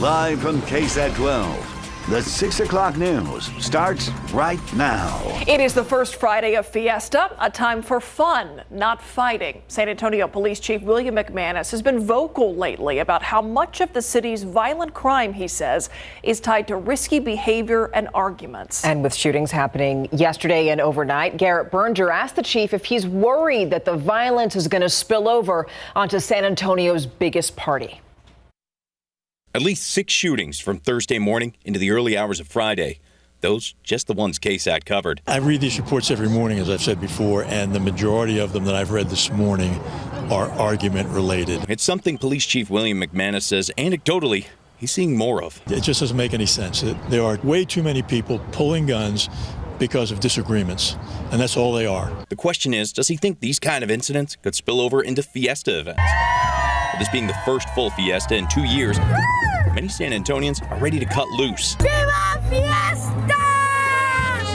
Live from KSAT 12, the 6 o'clock news starts right now. It is the first Friday of Fiesta, a time for fun, not fighting. San Antonio Police Chief William McManus has been vocal lately about how much of the city's violent crime, he says, is tied to risky behavior and arguments. And with shootings happening yesterday and overnight, Garrett Berger asked the chief if he's worried that the violence is going to spill over onto San Antonio's biggest party. At least 6 shootings from Thursday morning into the early hours of Friday. Those just the ones KSAT covered. I read these reports every morning, as I've said before, and the majority of them that I've read this morning are argument related. It's something Police Chief William McManus says anecdotally he's seeing more of. It just doesn't make any sense. There are way too many people pulling guns because of disagreements, and that's all they are. The question is, does he think these kind of incidents could spill over into Fiesta events? With this being the first full Fiesta in 2 years, many San Antonians are ready to cut loose. Viva Fiesta!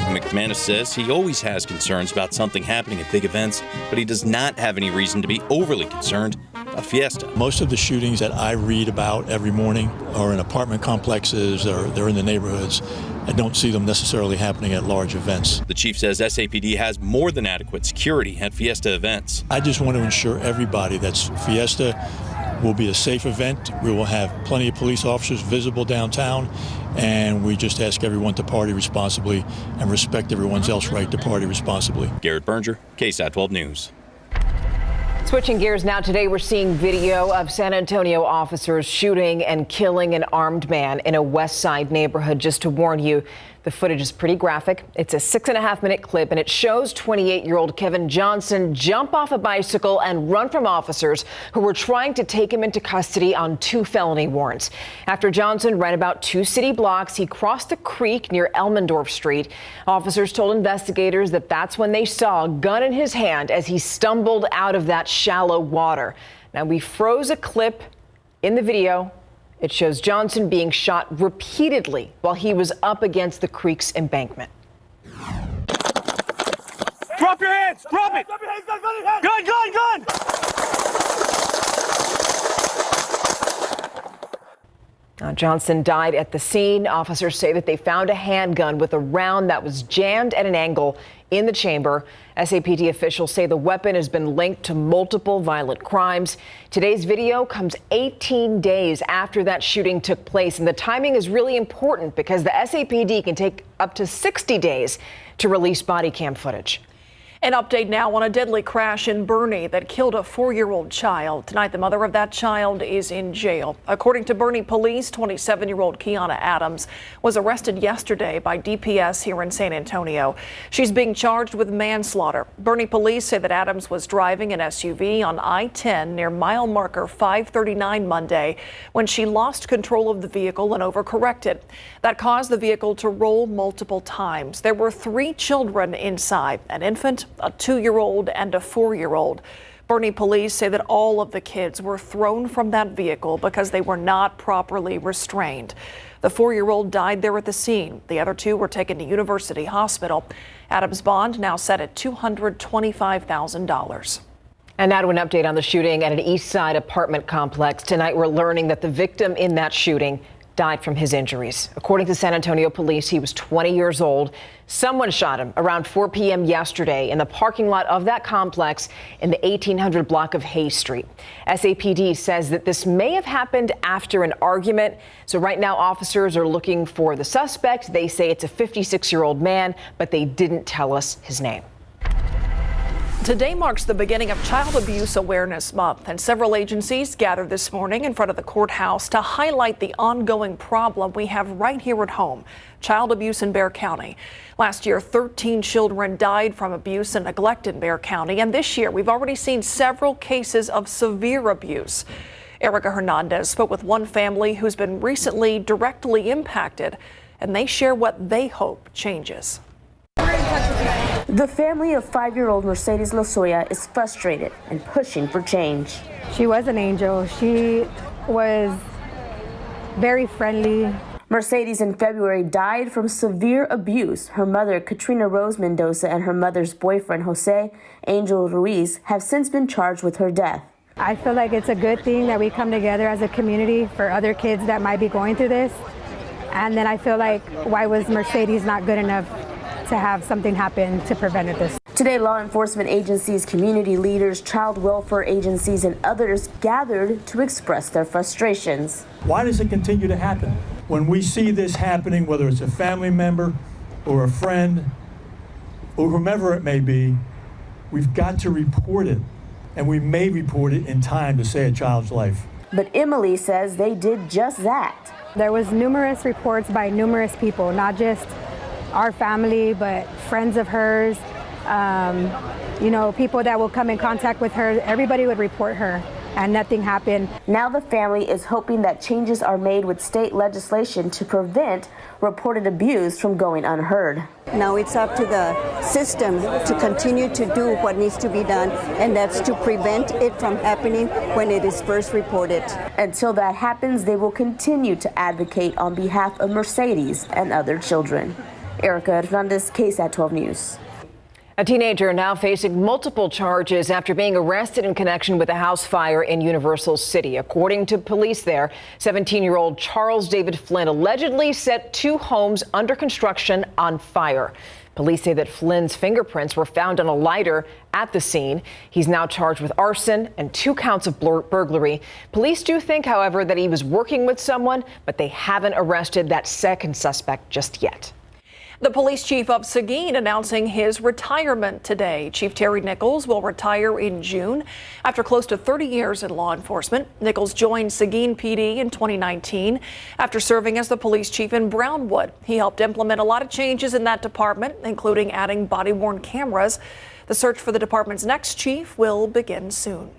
McManus says he always has concerns about something happening at big events, but he does not have any reason to be overly concerned about Fiesta. Most of the shootings that I read about every morning are in apartment complexes or they're in the neighborhoods. I don't see them necessarily happening at large events. The chief says SAPD has more than adequate security at Fiesta events. I just want to ensure everybody that Fiesta will be a safe event. We will have plenty of police officers visible downtown, and we just ask everyone to party responsibly and respect everyone's else right to party responsibly. Garrett Berger, KSAT 12 News. Switching gears now, today we're seeing video of San Antonio officers shooting and killing an armed man in a West Side neighborhood. Just to warn you, the footage is pretty graphic. It's a 6.5-minute clip, and it shows 28-year-old Kevin Johnson jump off a bicycle and run from officers who were trying to take him into custody on 2 felony warrants. After Johnson ran about 2 city blocks, he crossed a creek near Elmendorf Street. Officers told investigators that that's when they saw a gun in his hand as he stumbled out of that shallow water. Now, we froze a clip in the video. It shows Johnson being shot repeatedly while he was up against the creek's embankment. Drop your hands! Drop it! Drop your hands! Gun! Gun! Gun! Now, Johnson died at the scene. Officers say that they found a handgun with a round that was jammed at an angle in the chamber. SAPD officials say the weapon has been linked to multiple violent crimes. Today's video comes 18 days after that shooting took place, and the timing is really important because the SAPD can take up to 60 days to release body cam footage. An update now on a deadly crash in Boerne that killed a 4-year-old child. Tonight, the mother of that child is in jail. According to Boerne police, 27-year-old Kiana Adams was arrested yesterday by DPS here in San Antonio. She's being charged with manslaughter. Boerne police say that Adams was driving an SUV on I-10 near mile marker 539 Monday when she lost control of the vehicle and overcorrected. That caused the vehicle to roll multiple times. There were 3 children inside, an infant, a 2-year-old and a 4-year-old. Boerne police say that all of the kids were thrown from that vehicle because they were not properly restrained. The 4-year-old died there at the scene. The other 2 were taken to University Hospital. Adams' bond now set at $225,000. And now to an update on the shooting at an East Side apartment complex. Tonight, we're learning that the victim in that shooting died from his injuries. According to San Antonio police, he was 20 years old. Someone shot him around 4 p.m. yesterday in the parking lot of that complex in the 1800 block of Hayes Street. SAPD says that this may have happened after an argument. So right now, officers are looking for the suspect. They say it's a 56-year-old man, but they didn't tell us his name. Today marks the beginning of Child Abuse Awareness Month, and several agencies gathered this morning in front of the courthouse to highlight the ongoing problem we have right here at home, child abuse in Bexar County. Last year, 13 children died from abuse and neglect in Bexar County, and this year we've already seen several cases of severe abuse. Erica Hernandez spoke with one family who's been recently directly impacted, and they share what they hope changes. The family of 5-year-old Mercedes Lozoya is frustrated and pushing for change. She was an angel. She was very friendly. Mercedes in February died from severe abuse. Her mother, Katrina Rose Mendoza, and her mother's boyfriend, Jose Angel Ruiz, have since been charged with her death. I feel like it's a good thing that we come together as a community for other kids that might be going through this. And then I feel like, why was Mercedes not good enough to have something happen to prevent this? Today, law enforcement agencies, community leaders, child welfare agencies, and others gathered to express their frustrations. Why does it continue to happen? When we see this happening, whether it's a family member or a friend or whomever it may be, we've got to report it. And we may report it in time to save a child's life. But Emily says they did just that. There was numerous reports by numerous people, not just our family, but friends of hers, people that will come in contact with her. Everybody would report her, and nothing happened. Now the family is hoping that changes are made with state legislation to prevent reported abuse from going unheard. Now it's up to the system to continue to do what needs to be done, and that's to prevent it from happening when it is first reported. Until that happens, they will continue to advocate on behalf of Mercedes and other children. Erica Hernandez, KSAT 12 News. A teenager now facing multiple charges after being arrested in connection with a house fire in Universal City. According to police there, 17-year-old Charles David Flynn allegedly set 2 homes under construction on fire. Police say that Flynn's fingerprints were found on a lighter at the scene. He's now charged with arson and 2 counts of burglary. Police do think, however, that he was working with someone, but they haven't arrested that second suspect just yet. The police chief of Seguin announcing his retirement today. Chief Terry Nichols will retire in June after close to 30 years in law enforcement. Nichols joined Seguin PD in 2019 after serving as the police chief in Brownwood. He helped implement a lot of changes in that department, including adding body-worn cameras. The search for the department's next chief will begin soon.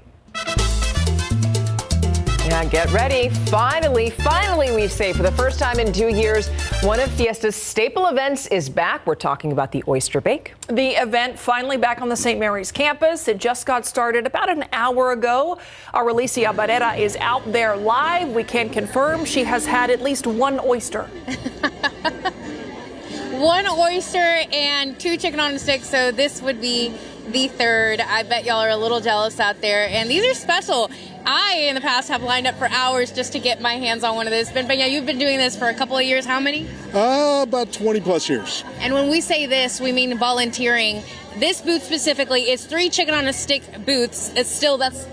Yeah, get ready. Finally, we say for the first time in 2 years, one of Fiesta's staple events is back. We're talking about the Oyster Bake. The event finally back on the St. Mary's campus. It just got started about an hour ago. Our Alicia Barrera is out there live. We can confirm she has had at least 1 oyster. 1 oyster and 2 chicken on a stick, so this would be the 3rd. I bet y'all are a little jealous out there, and these are special. I, in the past, have lined up for hours just to get my hands on one of this. Benpeña, you've been doing this for a couple of years. How many? About 20 plus years. And when we say this, we mean volunteering. This booth specifically is 3 chicken on a stick booths. That's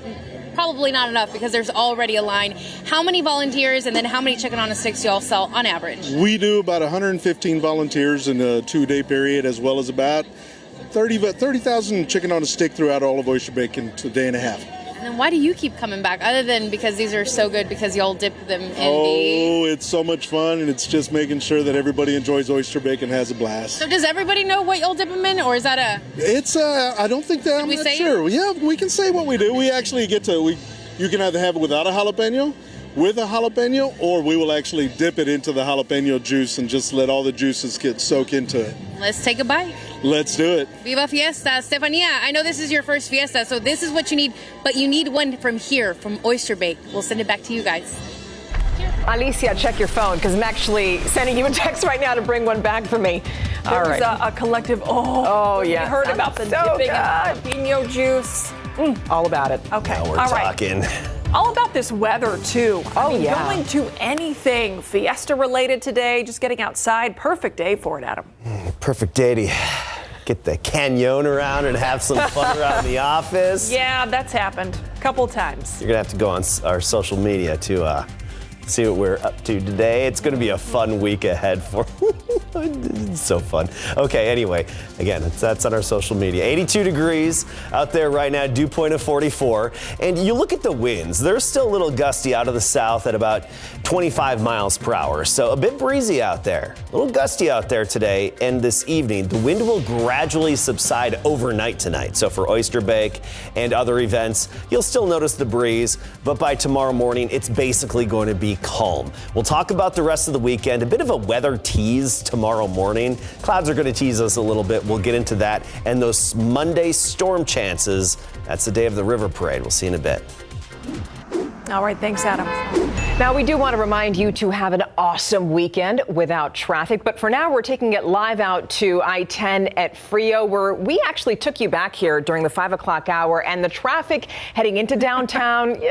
probably not enough because there's already a line. How many volunteers and then how many chicken on a sticks y'all sell on average? We do about 115 volunteers in a 2-day period, as well as about 30,000 chicken on a stick throughout all of Oyster Bake in a day and a half. And then why do you keep coming back, other than because these are so good because y'all dip them in it's so much fun, and it's just making sure that everybody enjoys Oyster Bake and has a blast. So does everybody know what y'all dip them in, or is that a... It's, I don't think that, I'm not sure. Yeah, we can say what we do. We actually get to, you can either have it without a jalapeno, with a jalapeno, or we will actually dip it into the jalapeno juice and just let all the juices get soak into it. Let's take a bite. Let's do it. Viva Fiesta. Stefania, I know this is your first Fiesta, so this is what you need, but you need one from here, from Oyster Bake. We'll send it back to you guys. Alicia, check your phone, because I'm actually sending you a text right now to bring one back for me. All right. There's a collective, yeah. We heard about the dipping and jalapeno juice. All about it. Okay. Now we're all talking. Right. All about this weather, too. Going to anything Fiesta related today, just getting outside. Perfect day for it, Adam. Perfect day to get the canyon around and have some fun around the office. Yeah, that's happened a couple times. You're going to have to go on our social media to see what we're up to today. It's going to be a fun week ahead for It's so fun. Okay, anyway, again, that's on our social media. 82 degrees out there right now, dew point of 44. And you look at the winds, they're still a little gusty out of the south at about 25 miles per hour. So a bit breezy out there, a little gusty out there today and this evening. The wind will gradually subside overnight tonight. So for Oyster Bake and other events, you'll still notice the breeze, but by tomorrow morning, it's basically going to be calm. We'll talk about the rest of the weekend, a bit of a weather tease tomorrow morning. Clouds are going to tease us a little bit. We'll get into that and those Monday storm chances. That's the day of the river parade. We'll see you in a bit. All right, thanks, Adam. Now, we do want to remind you to have an awesome weekend without traffic. But for now, we're taking it live out to I-10 at Frio, where we actually took you back here during the 5 o'clock hour. And the traffic heading into downtown,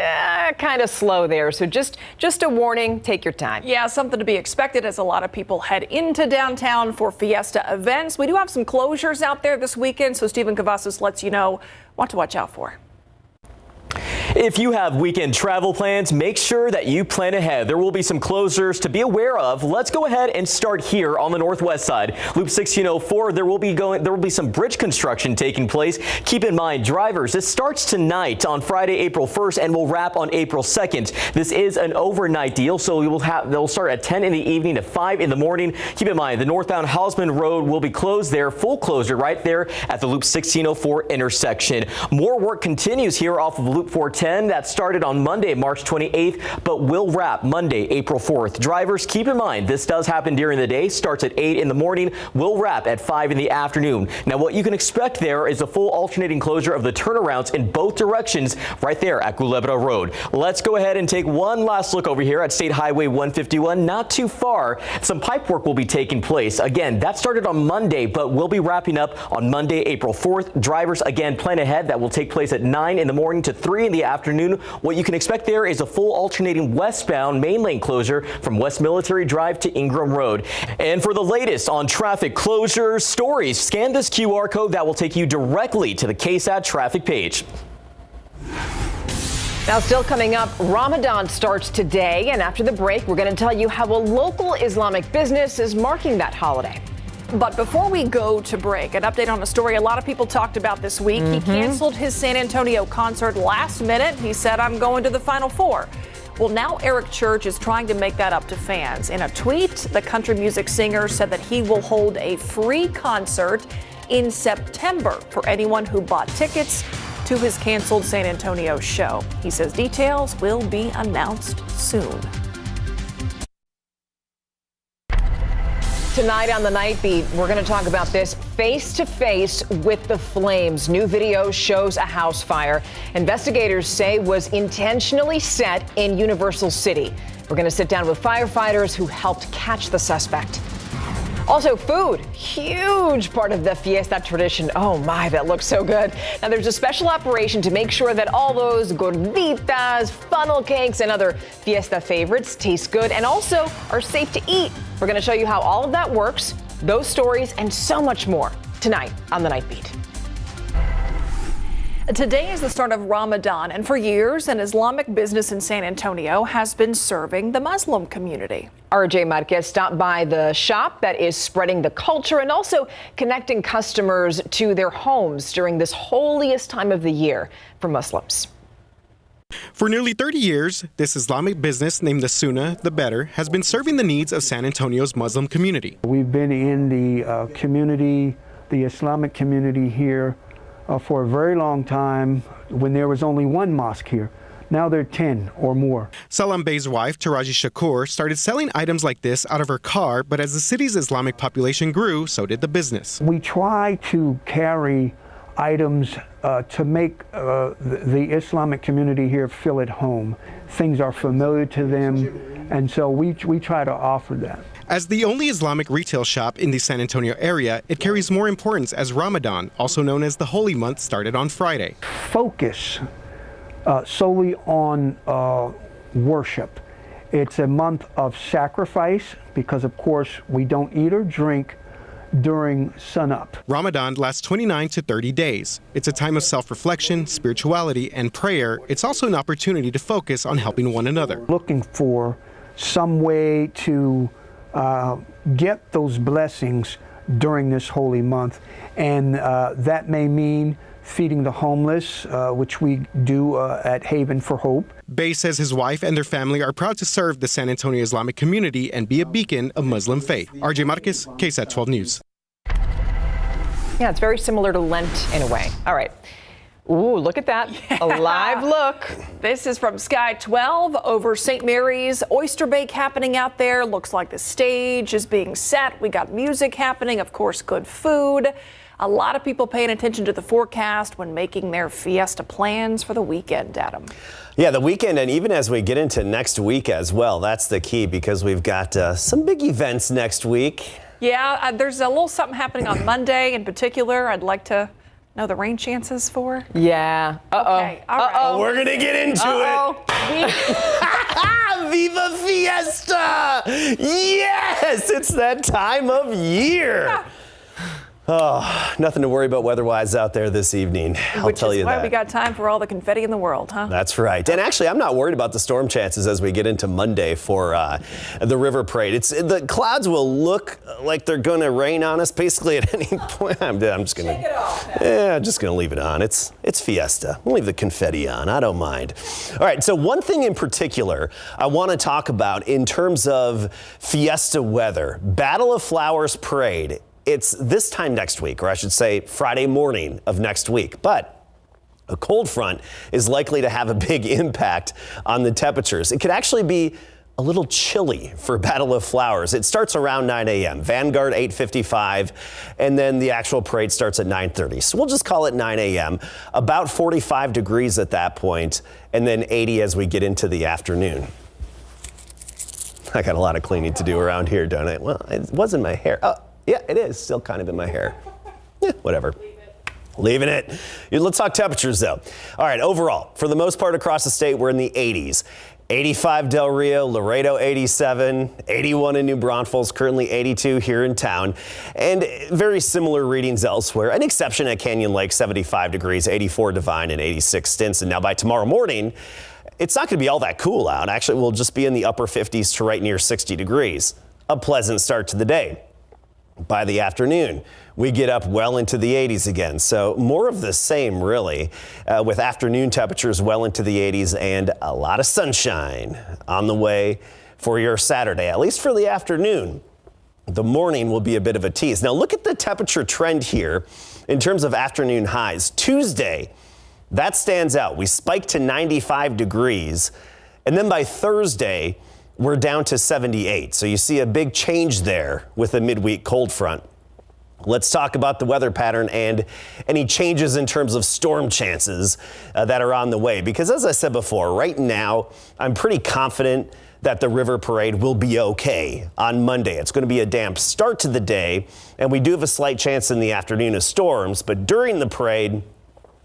kind of slow there. So just a warning, take your time. Yeah, something to be expected as a lot of people head into downtown for Fiesta events. We do have some closures out there this weekend, so Stephen Cavazos lets you know what to watch out for. If you have weekend travel plans, make sure that you plan ahead. There will be some closures to be aware of. Let's go ahead and start here on the northwest side. Loop 1604, there will be some bridge construction taking place. Keep in mind, drivers, this starts tonight on Friday, April 1st, and will wrap on April 2nd. This is an overnight deal, so they'll start at 10 in the evening to 5 in the morning. Keep in mind, the northbound Hausman Road will be closed there, full closure right there at the Loop 1604 intersection. More work continues here off of Loop 410. That started on Monday, March 28th, but will wrap Monday, April 4th. Drivers, keep in mind, this does happen during the day, starts at 8 in the morning, will wrap at 5 in the afternoon. Now, what you can expect there is a full alternating closure of the turnarounds in both directions right there at Culebra Road. Let's go ahead and take one last look over here at State Highway 151. Not too far, some pipe work will be taking place. Again, that started on Monday, but will be wrapping up on Monday, April 4th. Drivers, again, plan ahead. That will take place at 9 in the morning to 3 in the afternoon. What you can expect there is a full alternating westbound main lane closure from West Military Drive to Ingram Road. And for the latest on traffic closures stories, scan this QR code that will take you directly to the KSAT traffic page. Now, still coming up, Ramadan starts today, and after the break, we're going to tell you how a local Islamic business is marking that holiday. But before we go to break, an update on a story a lot of people talked about this week. He canceled his San Antonio concert last minute. He said, "I'm going to the Final Four." Well, now Eric Church is trying to make that up to fans. In a tweet, the country music singer said that he will hold a free concert in September for anyone who bought tickets to his canceled San Antonio show. He says details will be announced soon. Tonight on the Night Beat, we're going to talk about this face to face with the flames. New video shows a house fire investigators say was intentionally set in Universal City. We're going to sit down with firefighters who helped catch the suspect. Also, food, huge part of the Fiesta tradition. Oh my, that looks so good. Now, there's a special operation to make sure that all those gorditas, funnel cakes, and other Fiesta favorites taste good and also are safe to eat. We're going to show you how all of that works, those stories, and so much more tonight on The Night Beat. Today is the start of Ramadan, and for years, an Islamic business in San Antonio has been serving the Muslim community. RJ Marquez stopped by the shop that is spreading the culture and also connecting customers to their homes during this holiest time of the year for Muslims. For nearly 30 years, this Islamic business named the Sooner the Better has been serving the needs of San Antonio's Muslim community. We've been in the community, the Islamic community here, for a very long time when there was only one mosque here. Now there are 10 or more. Salam Bey's wife, Taraji Shakur, started selling items like this out of her car, but as the city's Islamic population grew, so did the business. We try to carry items to make the Islamic community here feel at home. Things are familiar to them, and so we try to offer that. As the only Islamic retail shop in the San Antonio area, it carries more importance as Ramadan, also known as the Holy Month, started on Friday. Focus solely on worship. It's a month of sacrifice because, of course, we don't eat or drink during sunup. Ramadan lasts 29 to 30 days. It's a time of self-reflection, spirituality, and prayer. It's also an opportunity to focus on helping one another. Looking for some way to get those blessings during this holy month, and that may mean feeding the homeless, which we do at Haven for Hope. Bey says his wife and their family are proud to serve the San Antonio Islamic community and be a beacon of Muslim faith. RJ Marquez, KSAT 12 News. Yeah, it's very similar to Lent in a way. All right. Ooh, look at that. Yeah. A live look. This is from Sky 12 over St. Mary's. Oyster Bake happening out there. Looks like the stage is being set. We got music happening, of course, good food. A lot of people paying attention to the forecast when making their Fiesta plans for the weekend, Adam. Yeah, the weekend, and even as we get into next week as well, that's the key, because we've got some big events next week. Yeah, there's a little something happening on Monday in particular. I'd like to know the rain chances for. Yeah. Okay. All right. We're going to get into it. Viva Fiesta! Yes, it's that time of year. Oh, nothing to worry about weather-wise out there this evening. I'll tell you that. Which is why we got time for all the confetti in the world, huh? That's right. And actually, I'm not worried about the storm chances as we get into Monday for the River Parade. The clouds will look like they're going to rain on us basically at any point. I'm just going to take it off. Yeah, I'm just going to leave it on. It's Fiesta. We'll leave the confetti on. I don't mind. All right. So one thing in particular I want to talk about in terms of Fiesta weather, Battle of Flowers Parade. It's this time next week, or I should say Friday morning of next week. But a cold front is likely to have a big impact on the temperatures. It could actually be a little chilly for Battle of Flowers. It starts around 9 a.m. Vanguard 8:55, and then the actual parade starts at 9:30. So we'll just call it 9 a.m. About 45 degrees at that point, and then 80 as we get into the afternoon. I got a lot of cleaning to do around here, don't I? Well, it wasn't my hair. Oh. Yeah, it is still kind of in my hair. Yeah, whatever. Leaving it. Let's talk temperatures, though. All right, overall, for the most part across the state, we're in the 80s. 85 Del Rio, Laredo 87, 81 in New Braunfels, currently 82 here in town, and very similar readings elsewhere. An exception at Canyon Lake, 75 degrees, 84 Divine, and 86 Stinson. Now by tomorrow morning, it's not going to be all that cool out. Actually, we'll just be in the upper 50s to right near 60 degrees. A pleasant start to the day. By the afternoon, we get up well into the 80s again. So more of the same, really, with afternoon temperatures well into the 80s and a lot of sunshine on the way for your Saturday, at least for the afternoon. The morning will be a bit of a tease. Now look at the temperature trend here in terms of afternoon highs. Tuesday, that stands out. We spiked to 95 degrees, and then by Thursday, we're down to 78. So you see a big change there with a midweek cold front. Let's talk about the weather pattern and any changes in terms of storm chances that are on the way. Because as I said before, right now, I'm pretty confident that the River Parade will be okay on Monday. It's going to be a damp start to the day, and we do have a slight chance in the afternoon of storms. But during the parade,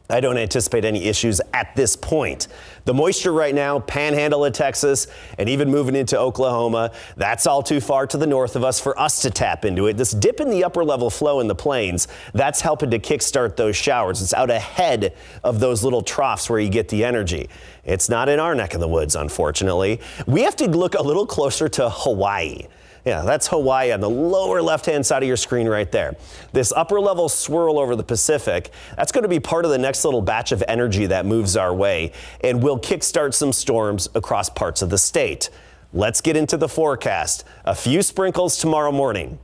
I don't anticipate any issues at this point. The moisture right now, panhandle of Texas, and even moving into Oklahoma, that's all too far to the north of us for us to tap into it. This dip in the upper level flow in the plains, that's helping to kickstart those showers. It's out ahead of those little troughs where you get the energy. It's not in our neck of the woods, unfortunately. We have to look a little closer to Hawaii. Yeah, that's Hawaii on the lower left-hand side of your screen right there. This upper-level swirl over the Pacific, that's going to be part of the next little batch of energy that moves our way and will kickstart some storms across parts of the state. Let's get into the forecast. A few sprinkles tomorrow morning.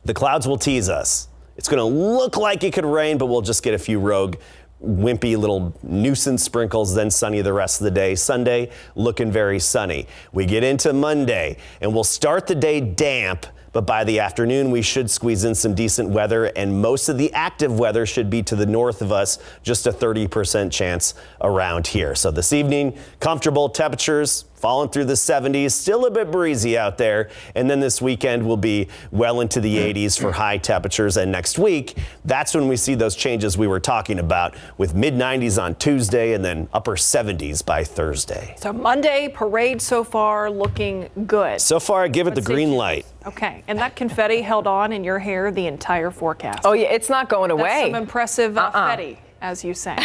The clouds will tease us. It's going to look like it could rain, but we'll just get a few rogue wimpy little nuisance sprinkles, then sunny the rest of the day. Sunday looking very sunny. We get into Monday and we'll start the day damp, but by the afternoon we should squeeze in some decent weather, and most of the active weather should be to the north of us, just a 30% chance around here. So this evening, comfortable temperatures falling through the 70s, still a bit breezy out there, and then this weekend will be well into the 80s for high temperatures, and next week, that's when we see those changes we were talking about, with mid-90s on Tuesday and then upper 70s by Thursday. So Monday parade so far looking good. So far, I give it the green light. Okay, and that confetti held on in your hair the entire forecast. Oh yeah, it's not going away. That's some impressive confetti, as you say.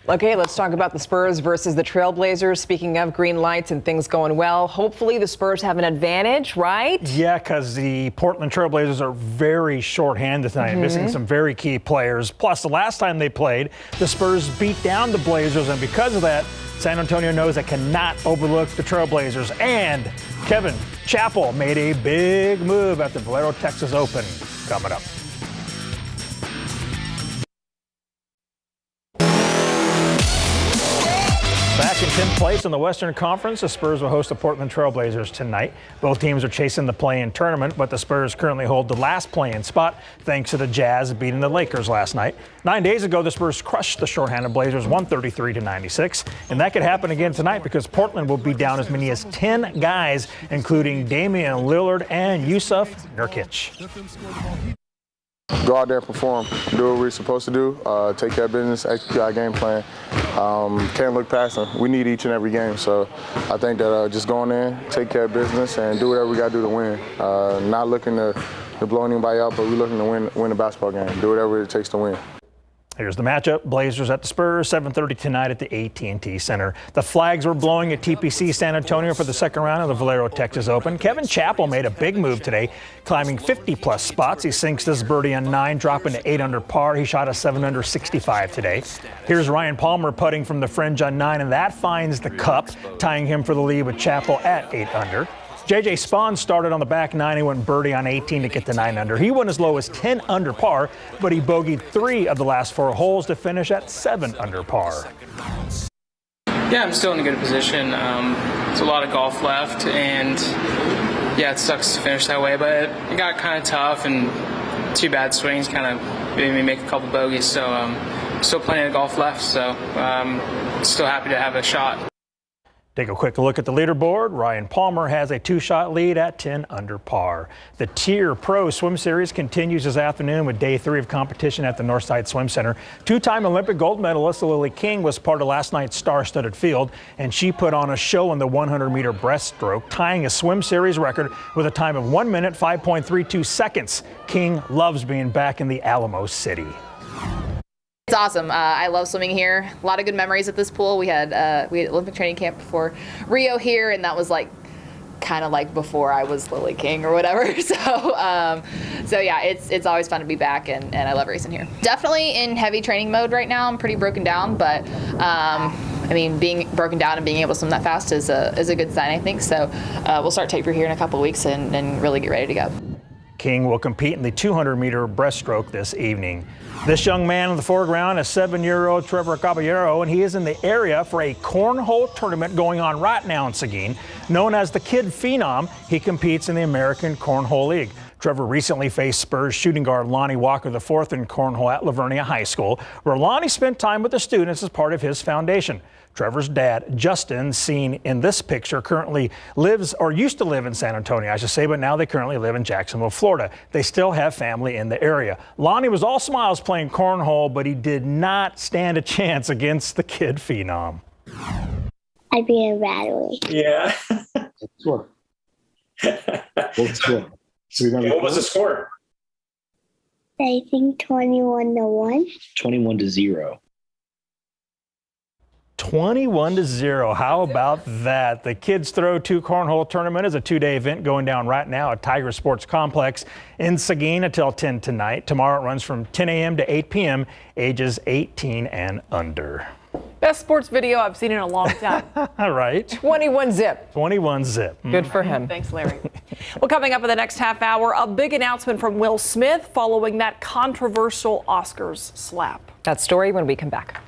Okay, let's talk about the Spurs versus the Trailblazers. Speaking of green lights and things going well, hopefully the Spurs have an advantage, right? Yeah, because the Portland Trailblazers are very short-handed tonight, missing some very key players. Plus, the last time they played, the Spurs beat down the Blazers, and because of that, San Antonio knows they cannot overlook the Trailblazers. And Kevin Chappell made a big move at the Valero Texas Open. Coming up. Back in Tim place in the Western Conference. The Spurs will host the Portland Trail Blazers tonight. Both teams are chasing the play-in tournament, but the Spurs currently hold the last play-in spot thanks to the Jazz beating the Lakers last night. 9 days ago, the Spurs crushed the shorthanded Blazers 133-96, and that could happen again tonight because Portland will be down as many as 10 guys, including Damian Lillard and Yusuf Nurkic. Go out there and perform, do what we're supposed to do, take care of business, execute our game plan. Can't look past them. We need each and every game, so I think that just going in, take care of business, and do whatever we got to do to win. Not looking to blow anybody out, but we're looking to win a basketball game, do whatever it takes to win. Here's the matchup. Blazers at the Spurs, 7:30 tonight at the AT&T Center. The flags were blowing at TPC San Antonio for the second round of the Valero Texas Open. Kevin Chappell made a big move today, climbing 50-plus spots. He sinks this birdie on 9, dropping to 8 under par. He shot a 7 under 65 today. Here's Ryan Palmer putting from the fringe on 9, and that finds the cup, tying him for the lead with Chappell at 8 under. J.J. Spahn started on the back 9. He went birdie on 18 to get to 9 under. He went as low as 10 under par, but he bogeyed 3 of the last 4 holes to finish at 7 under par. Yeah, I'm still in a good position. There's a lot of golf left, and yeah, it sucks to finish that way, but it got kind of tough, and 2 bad swings kind of made me make a couple bogeys, so still plenty of golf left, so still happy to have a shot. Take a quick look at the leaderboard. Ryan Palmer has a 2-shot lead at 10 under par. The Tier Pro Swim Series continues this afternoon with day 3 of competition at the Northside Swim Center. 2-time Olympic gold medalist Lily King was part of last night's star-studded field, and she put on a show in the 100-meter breaststroke, tying a swim series record with a time of 1 minute, 5.32 seconds. King loves being back in the Alamo City. It's awesome. I love swimming here. A lot of good memories at this pool. We had Olympic training camp before Rio here, and that was kind of like before I was Lily King or whatever. So yeah, it's always fun to be back, and I love racing here. Definitely in heavy training mode right now. I'm pretty broken down, but I mean, being broken down and being able to swim that fast is a good sign, I think. So we'll start taper here in a couple of weeks and really get ready to go. King will compete in the 200-meter breaststroke this evening. This young man in the foreground is 7-year-old Trevor Caballero, and he is in the area for a cornhole tournament going on right now in Seguin. Known as the Kid Phenom, he competes in the American Cornhole League. Trevor recently faced Spurs shooting guard Lonnie Walker IV in cornhole at Lavernia High School, where Lonnie spent time with the students as part of his foundation. Trevor's dad, Justin, seen in this picture, currently lives, or used to live in San Antonio, I should say, but now they currently live in Jacksonville, Florida. They still have family in the area. Lonnie was all smiles playing cornhole, but he did not stand a chance against the Kid Phenom. I'd be a rattler. Yeah. Score. What was the score? I think 21-1. 21-0. 21-0. How about that? The Kids Throw 2 Cornhole Tournament is a 2-day event going down right now at Tiger Sports Complex in Seguin until 10 tonight. Tomorrow it runs from 10 a.m. to 8 p.m., ages 18 and under. Best sports video I've seen in a long time. All right. 21-zip. 21-zip. Good for him. Thanks, Larry. Well, coming up in the next half hour, a big announcement from Will Smith following that controversial Oscars slap. That story when we come back.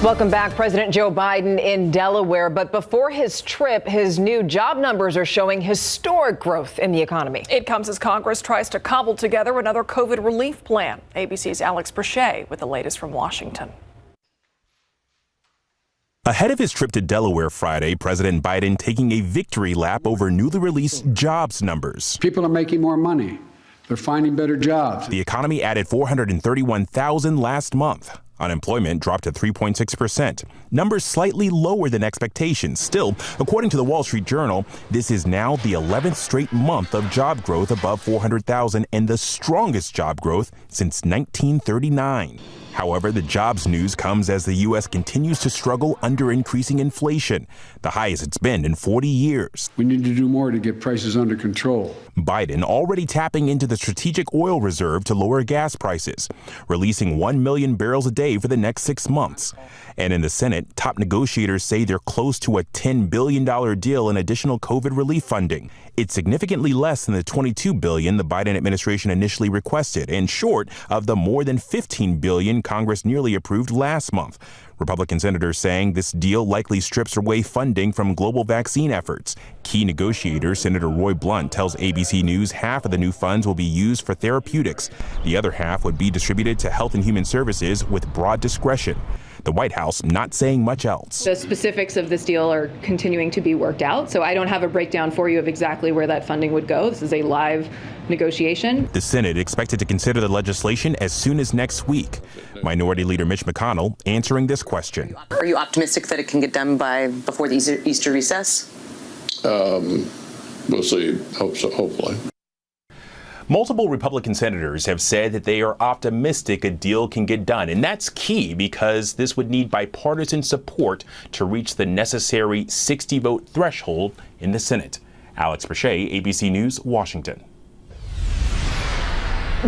Welcome back. President Joe Biden in Delaware. But before his trip, his new job numbers are showing historic growth in the economy. It comes as Congress tries to cobble together another COVID relief plan. ABC's Alex Brachet with the latest from Washington. Ahead of his trip to Delaware Friday, President Biden taking a victory lap over newly released jobs numbers. People are making more money. They're finding better jobs. The economy added 431,000 last month. Unemployment dropped to 3.6%, numbers slightly lower than expectations. Still, according to the Wall Street Journal, this is now the 11th straight month of job growth above 400,000 and the strongest job growth since 1939. However, the jobs news comes as the U.S. continues to struggle under increasing inflation, the highest it's been in 40 years. We need to do more to get prices under control. Biden already tapping into the strategic oil reserve to lower gas prices, releasing 1 million barrels a day for the next 6 months. And in the Senate, top negotiators say they're close to a $10 billion deal in additional COVID relief funding. It's significantly less than the $22 billion the Biden administration initially requested and short of the more than $15 billion Congress nearly approved last month. Republican senators saying this deal likely strips away funding from global vaccine efforts. Key negotiator Senator Roy Blunt tells ABC News half of the new funds will be used for therapeutics. The other half would be distributed to Health and Human Services with broad discretion. The White House not saying much else. The specifics of this deal are continuing to be worked out, so I don't have a breakdown for you of exactly where that funding would go. This is a live negotiation. The Senate expected to consider the legislation as soon as next week. Minority Leader Mitch McConnell answering this question. Are you optimistic that it can get done before the Easter recess? We'll see. Hope so, hopefully. Multiple Republican senators have said that they are optimistic a deal can get done, and that's key because this would need bipartisan support to reach the necessary 60-vote threshold in the Senate. Alex Bechet, ABC News, Washington.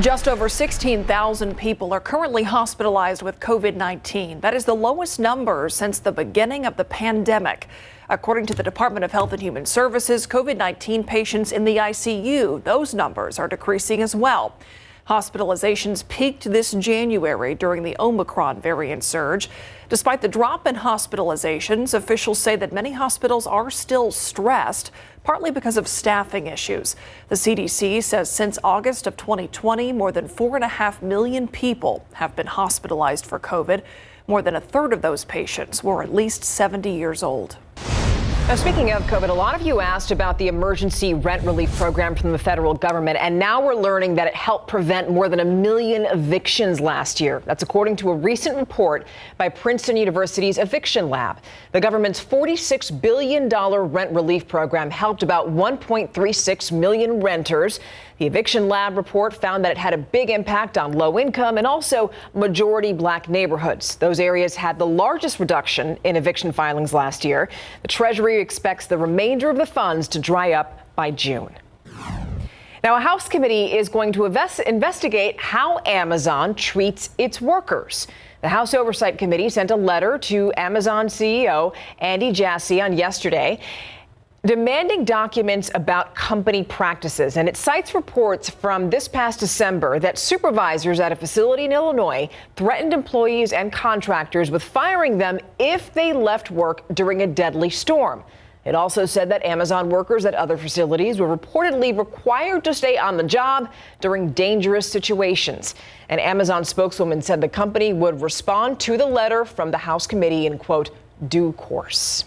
Just over 16,000 people are currently hospitalized with COVID-19. That is the lowest number since the beginning of the pandemic. According to the Department of Health and Human Services, COVID-19 patients in the ICU, those numbers are decreasing as well. Hospitalizations peaked this January during the Omicron variant surge. Despite the drop in hospitalizations, officials say that many hospitals are still stressed, partly because of staffing issues. The CDC says since August of 2020, more than 4.5 million people have been hospitalized for COVID. More than a third of those patients were at least 70 years old. Now, speaking of COVID, a lot of you asked about the emergency rent relief program from the federal government, and now we're learning that it helped prevent more than 1 million evictions last year. That's according to a recent report by Princeton University's Eviction Lab. The government's $46 billion rent relief program helped about 1.36 million renters. The Eviction Lab report found that it had a big impact on low income and also majority black neighborhoods. Those areas had the largest reduction in eviction filings last year. The Treasury expects the remainder of the funds to dry up by June. Now, a House committee is going to investigate how Amazon treats its workers. The House Oversight Committee sent a letter to Amazon CEO Andy Jassy on yesterday, demanding documents about company practices. And it cites reports from this past December that supervisors at a facility in Illinois threatened employees and contractors with firing them if they left work during a deadly storm. It also said that Amazon workers at other facilities were reportedly required to stay on the job during dangerous situations. An Amazon spokeswoman said the company would respond to the letter from the House committee in, quote, due course.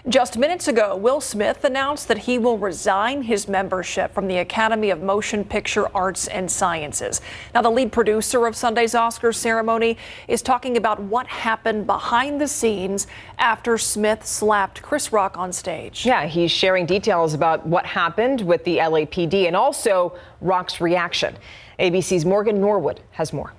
Just minutes ago, Will Smith announced that he will resign his membership from the Academy of Motion Picture Arts and Sciences. Now, the lead producer of Sunday's Oscars ceremony is talking about what happened behind the scenes after Smith slapped Chris Rock on stage. Yeah, he's sharing details about what happened with the LAPD and also Rock's reaction. ABC's Morgan Norwood has more.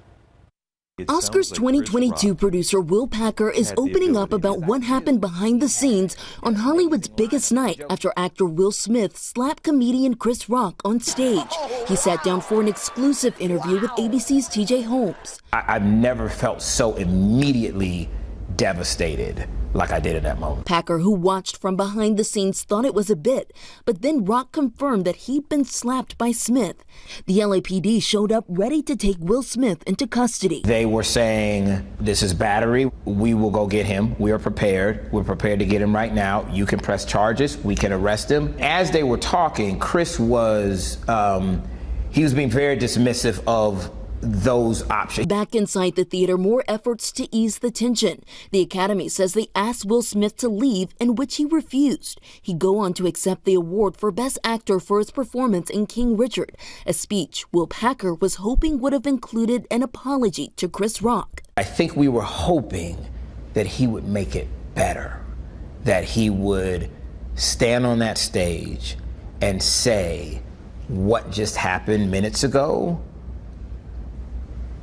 Oscars 2022 producer Will Packer is opening up about what happened behind the scenes on Hollywood's biggest night after actor Will Smith slapped comedian Chris Rock on stage. He sat down for an exclusive interview with ABC's TJ Holmes. I've never felt so immediately devastated like I did in that moment. Packer, who watched from behind the scenes, thought it was a bit, but then Rock confirmed that he'd been slapped by Smith. The LAPD showed up ready to take Will Smith into custody. They were saying, this is battery. We will go get him. We are prepared. We're prepared to get him right now. You can press charges. We can arrest him. As they were talking, Chris was, he was being very dismissive of those options. Back inside the theater, more efforts to ease the tension. The Academy says they asked Will Smith to leave, in which he refused. He'd go on to accept the award for Best Actor for his performance in King Richard, a speech Will Packer was hoping would have included an apology to Chris Rock. I think we were hoping that he would make it better, that he would stand on that stage and say what just happened minutes ago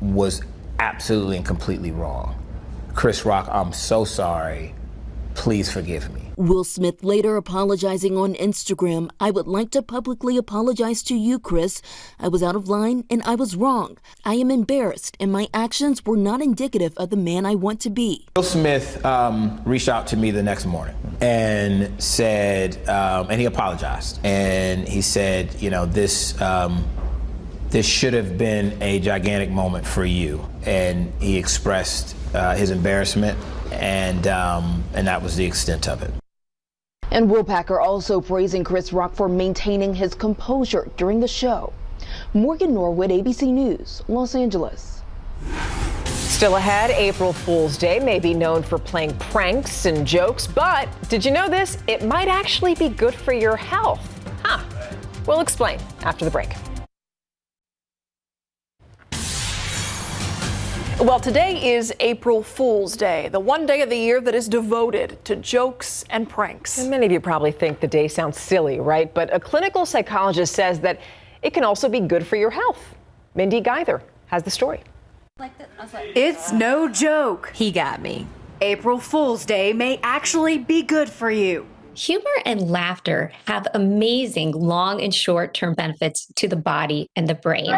was absolutely and completely wrong. Chris Rock, I'm so sorry. Please forgive me. Will Smith later apologizing on Instagram. I would like to publicly apologize to you, Chris. I was out of line and I was wrong. I am embarrassed and my actions were not indicative of the man I want to be. Will Smith reached out to me the next morning and said, and he apologized. And he said, you know, this this should have been a gigantic moment for you. And he expressed his embarrassment, and that was the extent of it. And Will Packer also praising Chris Rock for maintaining his composure during the show. Morgan Norwood, ABC News, Los Angeles. Still ahead, April Fool's Day may be known for playing pranks and jokes, but did you know this? It might actually be good for your health. Huh? We'll explain after the break. Well, today is April Fool's Day, the one day of the year that is devoted to jokes and pranks. And many of you probably think the day sounds silly, right? But a clinical psychologist says that it can also be good for your health. Mindy Geither has the story. It's no joke. He got me. April Fool's Day may actually be good for you. Humor and laughter have amazing long and short-term benefits to the body and the brain.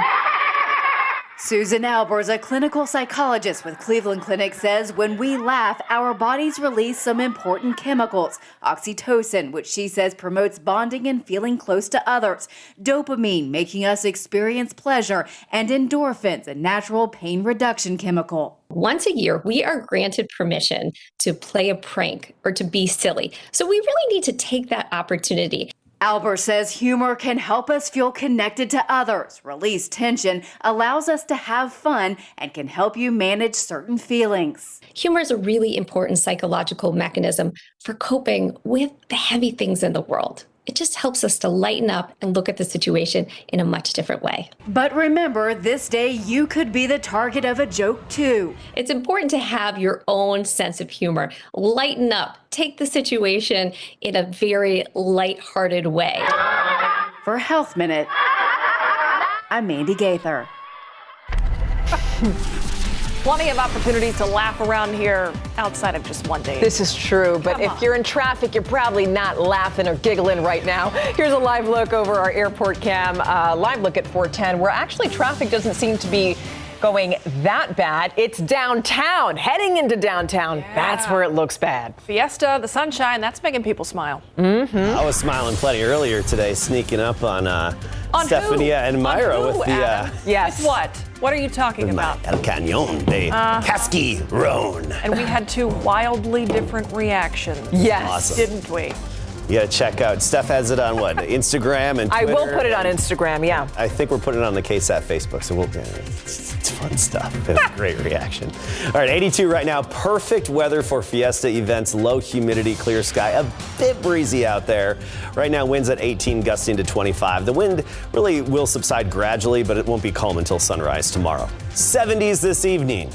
Susan Albers, a clinical psychologist with Cleveland Clinic, says when we laugh, our bodies release some important chemicals. Oxytocin, which she says promotes bonding and feeling close to others. Dopamine, making us experience pleasure. And endorphins, a natural pain reduction chemical. Once a year, we are granted permission to play a prank or to be silly. So we really need to take that opportunity. Albert says humor can help us feel connected to others, release tension, allows us to have fun, and can help you manage certain feelings. Humor is a really important psychological mechanism for coping with the heavy things in the world. It just helps us to lighten up and look at the situation in a much different way. But remember, this day you could be the target of a joke too. It's important to have your own sense of humor. Lighten up. Take the situation in a very lighthearted way. For Health Minute, I'm Mandy Gaither. Plenty of opportunities to laugh around here outside of just one day. This is true, but if you're in traffic, you're probably not laughing or giggling right now. Here's a live look over our airport cam, live look at 410, where actually traffic doesn't seem to be going that bad. It's downtown, heading into downtown. Yeah. That's where it looks bad. Fiesta, the sunshine, that's making people smile. Mm-hmm. I was smiling plenty earlier today, sneaking up on Stephanie and Myra with the yes. With what? What are you talking about? El Cañón de Casquirón. And we had two wildly different reactions. Yes. Awesome. Didn't we? You gotta check out. Steph has it on what? Instagram and Twitter. I will put it on Instagram, yeah. I think we're putting it on the KSAT Facebook, so it's fun stuff. It was a great reaction. All right, 82 right now. Perfect weather for Fiesta events. Low humidity, clear sky. A bit breezy out there. Right now, winds at 18, gusting to 25. The wind really will subside gradually, but it won't be calm until sunrise tomorrow. 70s this evening.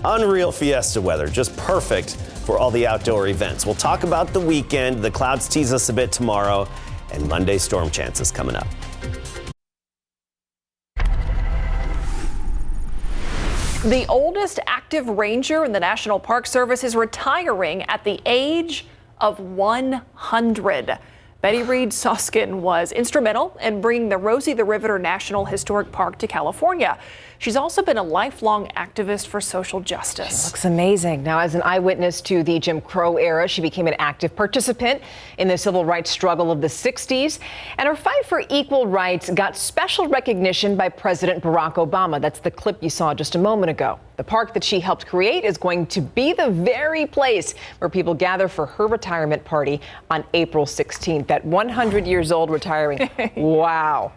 Unreal Fiesta weather, just perfect for all the outdoor events. We'll talk about the weekend. The clouds tease us a bit tomorrow, and Monday storm chances coming up. The oldest active ranger in the National Park Service is retiring at the age of 100. Betty Reed Soskin was instrumental in bringing the Rosie the Riveter National Historic Park to California. She's also been a lifelong activist for social justice. She looks amazing. Now, as an eyewitness to the Jim Crow era, she became an active participant in the civil rights struggle of the 60s. And her fight for equal rights got special recognition by President Barack Obama. That's the clip you saw just a moment ago. The park that she helped create is going to be the very place where people gather for her retirement party on April 16th. At 100 years old, retiring. Wow.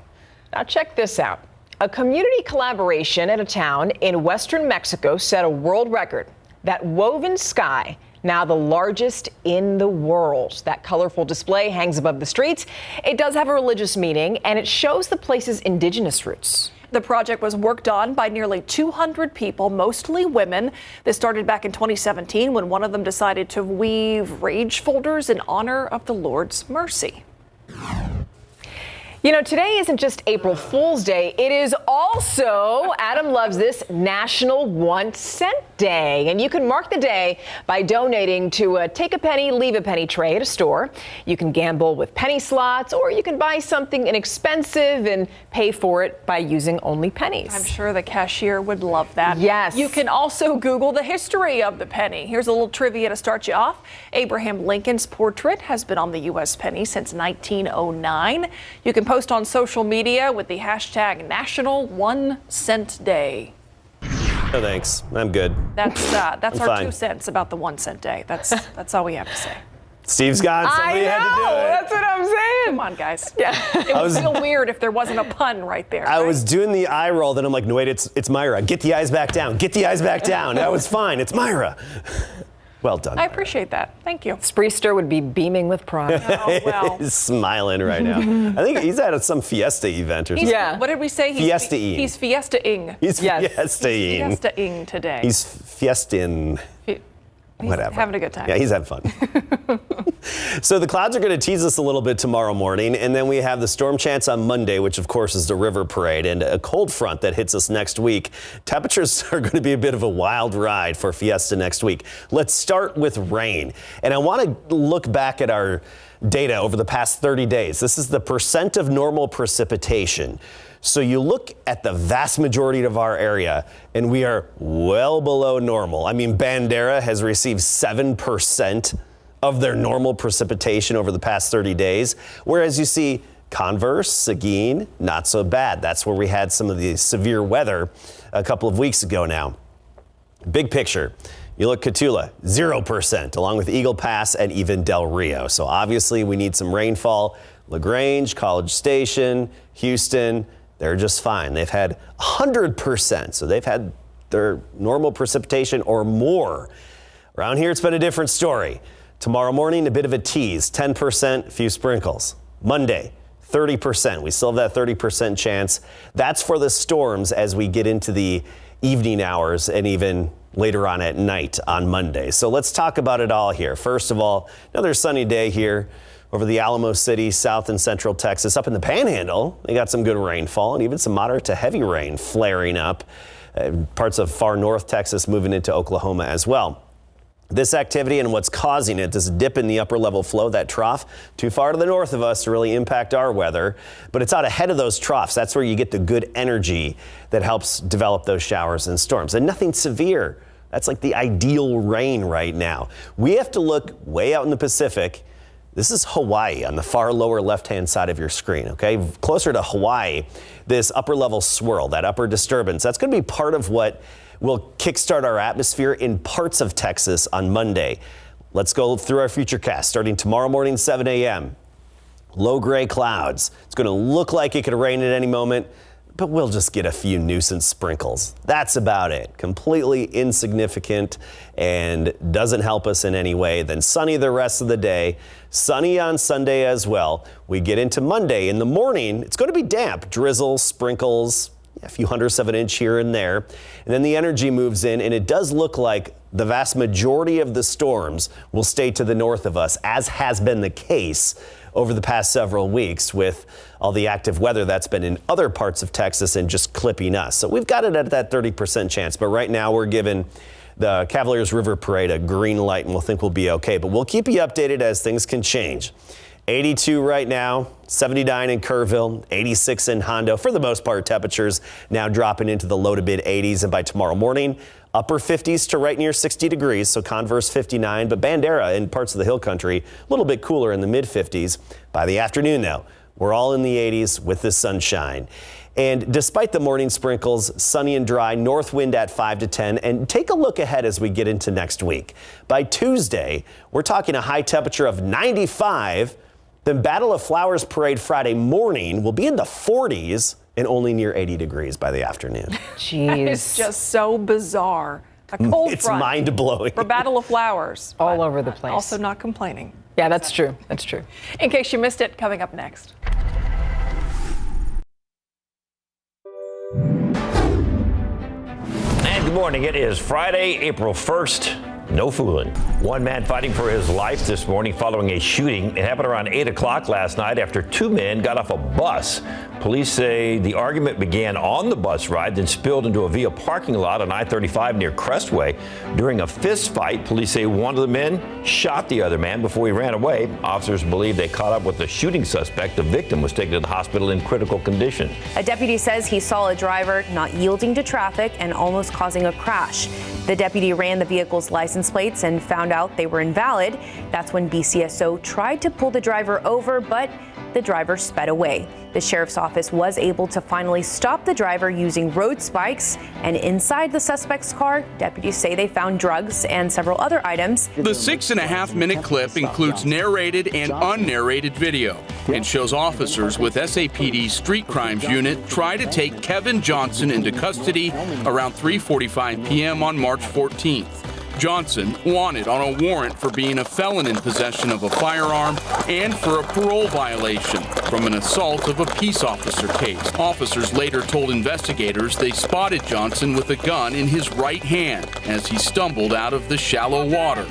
Now, check this out. A community collaboration at a town in western Mexico set a world record. That woven sky, now the largest in the world. That colorful display hangs above the streets. It does have a religious meaning, and it shows the place's indigenous roots. The project was worked on by nearly 200 people, mostly women. This started back in 2017 when one of them decided to weave rage folders in honor of the Lord's mercy. You know, today isn't just April Fool's Day. It is also, Adam loves this, National 1 Cent Day. And you can mark the day by donating to a Take a Penny, Leave a Penny tray at a store. You can gamble with penny slots, or you can buy something inexpensive and pay for it by using only pennies. I'm sure the cashier would love that. Yes. You can also Google the history of the penny. Here's a little trivia to start you off. Abraham Lincoln's portrait has been on the U.S. penny since 1909. You can post post on social media with the hashtag National 1 Cent Day. No thanks. I'm good. That's our fine. 2 cents about the 1 cent day. That's all we have to say. Steve's gone. Somebody had to do it. That's what I'm saying. Come on, guys. Yeah. It would feel weird if there wasn't a pun right there. I was doing the eye roll, then I'm like, no, wait, it's Myra. Get the eyes back down. Get the eyes back down. That was fine. It's Myra. Well done. I appreciate that. Thank you. Spreester would be beaming with pride. Oh, well. He's smiling right now. I think he's at some Fiesta event or something. Yeah. What did we say? Fiesta-ing. He's Fiesta-ing. He's Fiesta-ing. He's Fiesta-ing today. He's Fiestin. Whatever. He's having a good time. Yeah, he's having fun. So the clouds are going to tease us a little bit tomorrow morning, and then we have the storm chance on Monday, which of course is the river parade, and a cold front that hits us next week. Temperatures are going to be a bit of a wild ride for Fiesta next week. Let's start with rain, and I want to look back at our data over the past 30 days. This is the percent of normal precipitation. So you look at the vast majority of our area, and we are well below normal. I mean, Bandera has received 7% of their normal precipitation over the past 30 days, whereas you see Converse, Seguin, not so bad. That's where we had some of the severe weather a couple of weeks ago now. Big picture. You look Cotulla, 0%, along with Eagle Pass and even Del Rio. So obviously we need some rainfall. LaGrange, College Station, Houston, they're just fine. They've had 100%, so they've had their normal precipitation or more. Around here, it's been a different story. Tomorrow morning, a bit of a tease, 10%, few sprinkles. Monday, 30%. We still have that 30% chance. That's for the storms as we get into the evening hours and even later on at night on Monday. So let's talk about it all here. First of all, another sunny day here over the Alamo City, South and Central Texas. Up in the Panhandle, they got some good rainfall and even some moderate to heavy rain flaring up. Parts of far north Texas moving into Oklahoma as well. This activity and what's causing it, this dip in the upper level flow, that trough, too far to the north of us to really impact our weather, but it's out ahead of those troughs. That's where you get the good energy that helps develop those showers and storms, and nothing severe. That's like the ideal rain right now. We have to look way out in the Pacific. This is Hawaii on the far lower left-hand side of your screen, okay? Closer to Hawaii, this upper level swirl, that upper disturbance, that's going to be part of what will kickstart our atmosphere in parts of Texas on Monday. Let's go through our futurecast starting tomorrow morning, 7 a.m. Low gray clouds. It's going to look like it could rain at any moment, but we'll just get a few nuisance sprinkles. That's about it. Completely insignificant and doesn't help us in any way. Then sunny the rest of the day. Sunny on Sunday as well. We get into Monday in the morning. It's going to be damp. Drizzle, sprinkles, a few hundredths of an inch here and there. And then the energy moves in, and it does look like the vast majority of the storms will stay to the north of us, as has been the case over the past several weeks with all the active weather that's been in other parts of Texas and just clipping us. So we've got it at that 30% chance. But right now we're giving the Cavaliers River Parade a green light, and we'll think we'll be okay. But we'll keep you updated as things can change. 82 right now, 79 in Kerrville, 86 in Hondo. For the most part, temperatures now dropping into the low to mid 80s. And by tomorrow morning, upper 50s to right near 60 degrees. So Converse 59, but Bandera in parts of the hill country, a little bit cooler in the mid 50s. By the afternoon, though, we're all in the 80s with the sunshine. And despite the morning sprinkles, sunny and dry, north wind at 5 to 10. And take a look ahead as we get into next week. By Tuesday, we're talking a high temperature of 95. Then Battle of Flowers Parade Friday morning will be in the 40s and only near 80 degrees by the afternoon. Jeez. It's just so bizarre. A cold It's front mind-blowing. for Battle of Flowers. All over the place. Also not complaining. Yeah, that's true. That's true. In case you missed it, coming up next. And good morning. It is Friday, April 1st. No fooling. One man fighting for his life this morning following a shooting. It happened around 8 o'clock last night after two men got off a bus. Police say the argument began on the bus ride, then spilled into a via parking lot on I-35 near Crestway. During a fist fight, police say one of the men shot the other man before he ran away. Officers believe they caught up with the shooting suspect. The victim was taken to the hospital in critical condition. A deputy says he saw a driver not yielding to traffic and almost causing a crash. The deputy ran the vehicle's license plates and found out they were invalid. That's when BCSO tried to pull the driver over, but the driver sped away. The sheriff's office was able to finally stop the driver using road spikes, and inside the suspect's car, deputies say they found drugs and several other items. The 6.5-minute clip includes narrated and unnarrated video and shows officers with SAPD's Street Crimes Unit try to take Kevin Johnson into custody around 3:45 p.m. on March 14th. Johnson wanted on a warrant for being a felon in possession of a firearm and for a parole violation from an assault of a peace officer case. Officers later told investigators they spotted Johnson with a gun in his right hand as he stumbled out of the shallow water.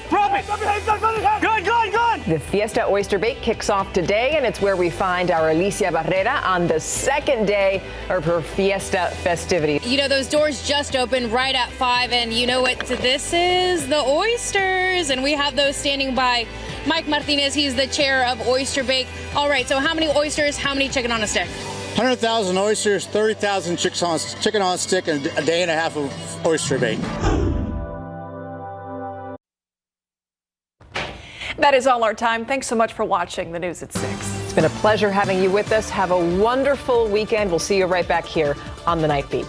The Fiesta Oyster Bake kicks off today, and it's where we find our Alicia Barrera on the second day of her Fiesta festivities. You know, those doors just opened right at 5, and you know what this is? The oysters, and we have those standing by. Mike Martinez, he's the chair of Oyster Bake. All right, so how many oysters, how many chicken on a stick? 100,000 oysters, 30,000 chicken on a stick, and a day and a half of Oyster Bake. That is all our time. Thanks so much for watching the news at 6. It's been a pleasure having you with us. Have a wonderful weekend. We'll see you right back here on The Night Beat.